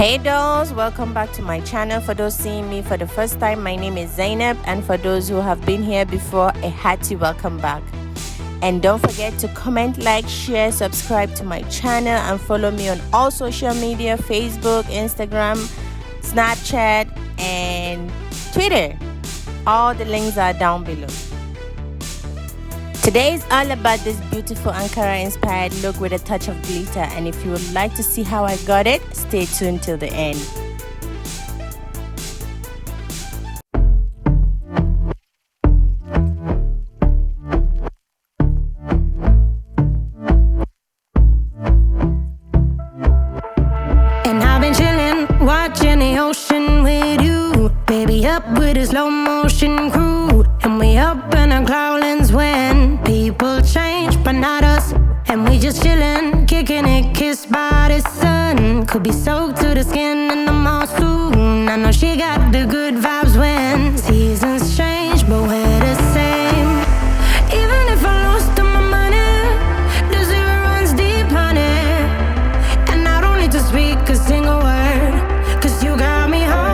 Hey dolls, welcome back to my channel. For those seeing me for the first time, my name is Zainab, and for those who have been here before, a hearty welcome back. And don't forget to comment, like, share, subscribe to my channel, and follow me on all social media: Facebook, Instagram, Snapchat, and Twitter. All the links are down below. Today is all about this beautiful Ankara inspired look with a touch of glitter, and if you would like to see how I got it, stay tuned till the end. And I've been chilling, watching the ocean with you, baby, up with a slow motion crew. And we up in our cloudlands when people change, but not us. And we just chillin', kicking it, kissed by the sun. Could be soaked to the skin in the mall soon. I know she got the good vibes when seasons change, but we're the same. Even if I lost all my money, the zero runs deep, honey. And I don't need to speak a single word, 'cause you got me holding.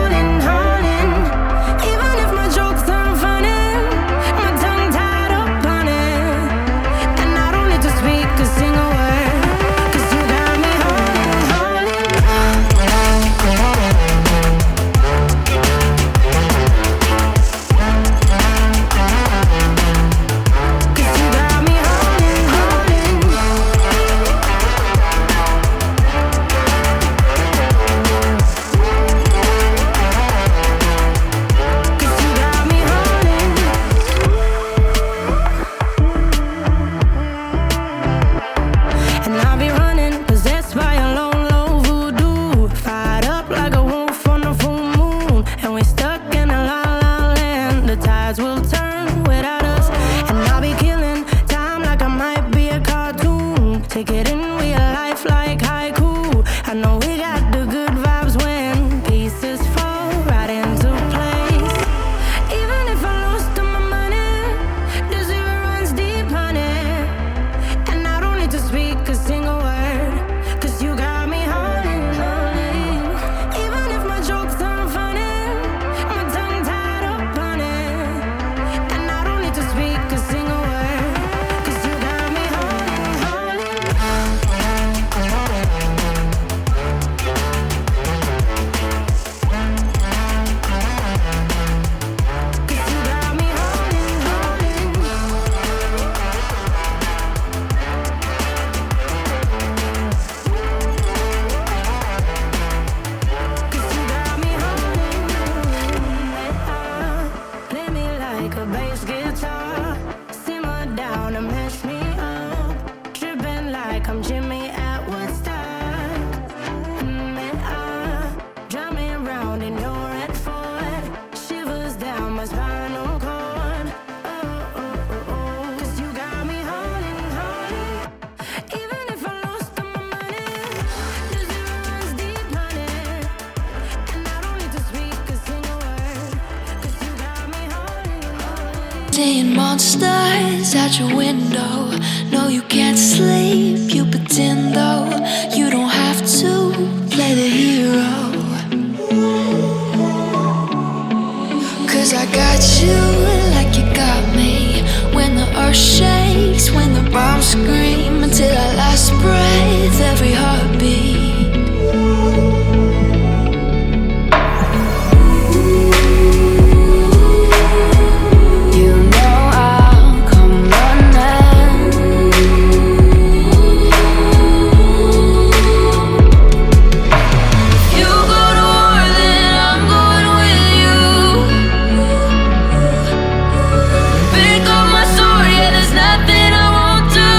Even if my jokes aren't funny, my tongue tied up on it. And I don't need to speak a single word, 'cause you got me holding. 'Cause you got me holding. 'Cause you got me holding. And I'll be running, possessed by a low, low voodoo. Fired up like a wolf on a full moon. And we're stuck in a la la land. The tides will turn without us. And I'll be killing time like I might be a cartoon. Take it in real life like haiku. I know we got the good vibes when pieces fall right into place. Even if I lost all my money, the zero runs deep, honey. And I don't need to speak a single word, 'cause you got me holding. Even if my jokes aren't funny, my tongue tied up on it. And I don't need to speak a single word, 'cause you got me holding. 'Cause you got me play me like a bass guitar, simmer down and mash me up, tripping like I'm Jimmy at Woodstock. Drive me around in your red Ford, shivers down my spinal cord. 'Cause you got me holding. Even if I lost all my money, the zero runs deep, honey. And I don't need to speak a single word, 'cause you got me holding. Seeing monsters out your window. No, you can't sleep, you pretend though. You don't have to play the hero, 'cause I got you like you got me. When the earth shakes, when the bombs scream, until our last breath, every heartbeat. You know I'll come running. You go to war, then I'm going with you. Pick up my sword, yeah, there's nothing I won't do.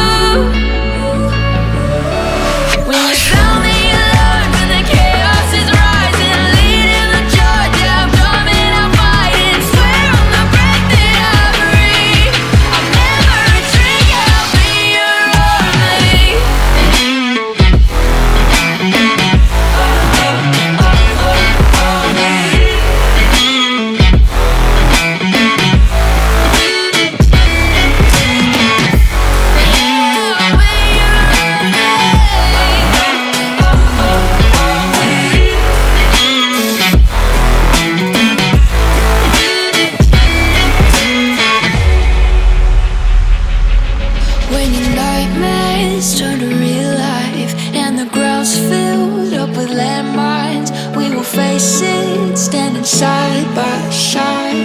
When your nightmares turn to real life and the ground's filled up with landmines, we will face it standing side by side.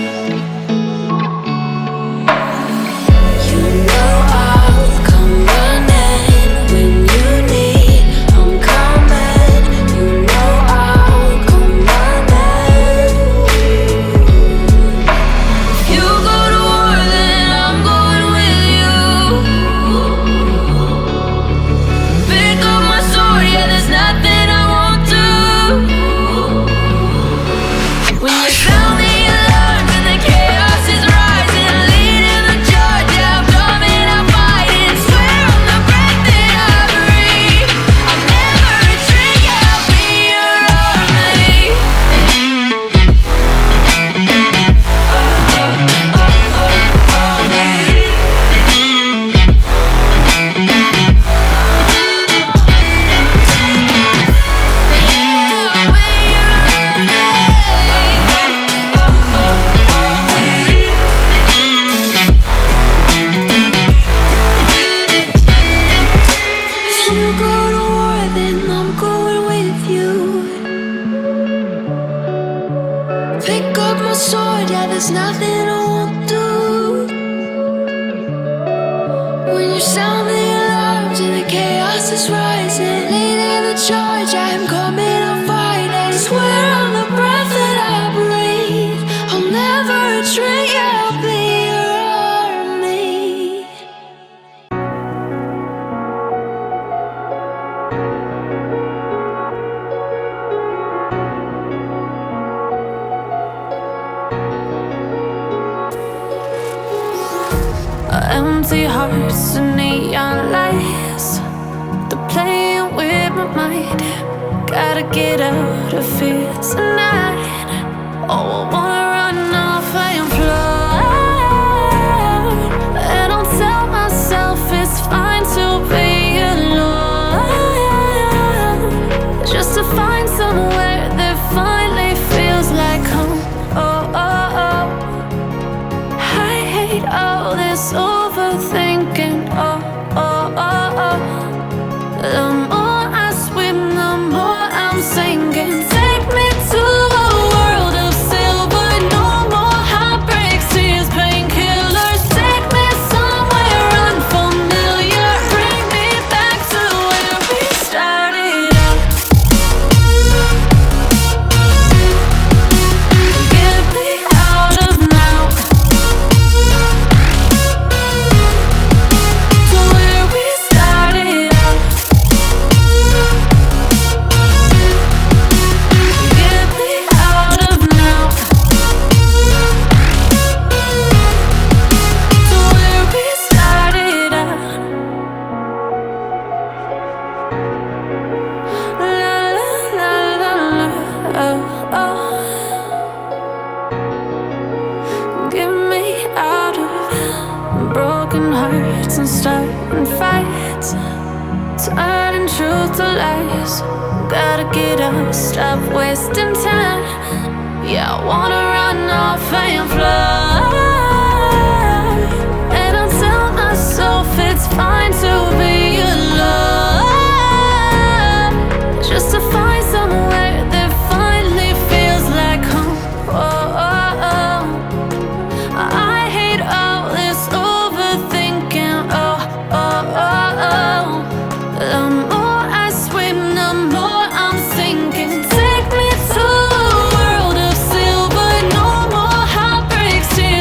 You know I'll come running when you need. I'm coming. You know I'll come running. If you go to war, then I'm going with you. Pick up my sword, yeah, there's nothing I won't do. When you sound the alarm and the chaos is rising, leading the charge, yeah, I'm coming, I'm fighting. Swear on the breath that I breathe, I'll never retreat, yeah, I'll be your army. If you go to war, then I'm going with you. Pick up my sword, yeah, there's nothing I won't do. When you sound the alarms and the chaos is rising, leading the charge, I'm coming, I'm fighting. Swear on the breath that I breathe, I'll never retreat, yeah, I'll be your army. Empty hearts and neon lights, they're playing with my mind. Gotta get out of here tonight. Oh, I wanna run off and fly. And I'll tell myself it's fine to be alone, just to find somewhere that finally feels like home. Oh, oh, oh. I hate all this overthinking. Oh, oh, oh, oh. The more I swim, the more I'm sinking. Take me to a world of silver. No more heartbreaks, tears, painkillers. Take me somewhere unfamiliar. Bring me back to where we started out. Get me out of now, to where we started out. Get me out of now, to where we started out. La la la la la, oh, oh. Get me out of broken hearts and starting fights, turning truth to lies. Gotta get up, stop wasting time. Yeah, I wanna run off and fly. And I'll tell myself it's fine to be alone, just to find somewhere that finally feels like home. Oh, oh, oh. I hate all this overthinking. Oh, oh, oh, oh. The more I swim, the more I'm sinking. Take me to a world of silver. No more heartbreaks, tears,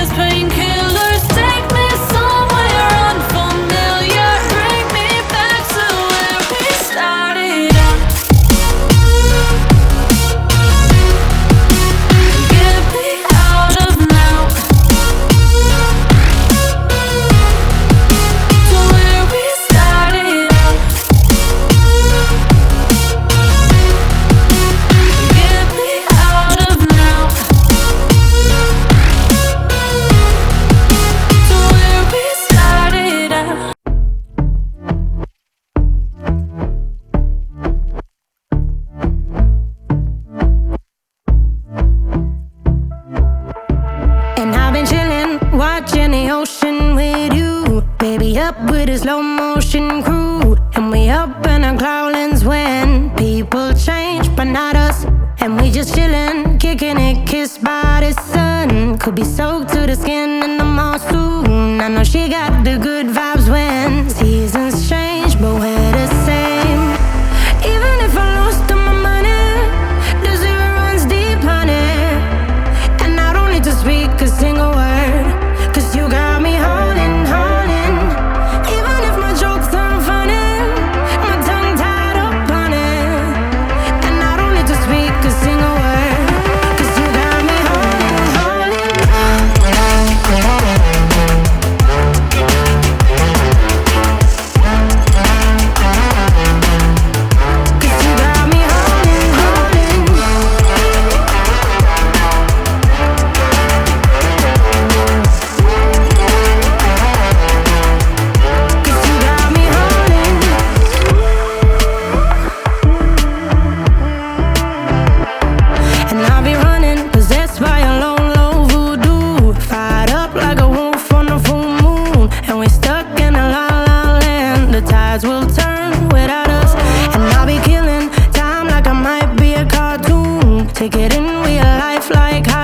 up with a slow motion crew, and we up in our growlings when people change, but not us. And we just chillin', kicking it, kissed by the sun. Could be soaked to the skin in the mall soon. I know she got the good vibes when seasons change, but we're the same. Even if I lost all my money, the zero runs deep, honey. And I don't need to speak a single word, 'cause you got me holding, holding. Even if my jokes aren't funny, my tongue tied up on it. And I don't need to speak a single word, 'cause you got me holding, holding. 'Cause you got me holding, holding. 'Cause you got me holding. And I'll be running, possessed by a low, low voodoo. Fired up like a wolf on a full moon. And we're stuck in a la la land. The tides will turn without us. And I'll be killing time like I might be a cartoon. Take it in real life like how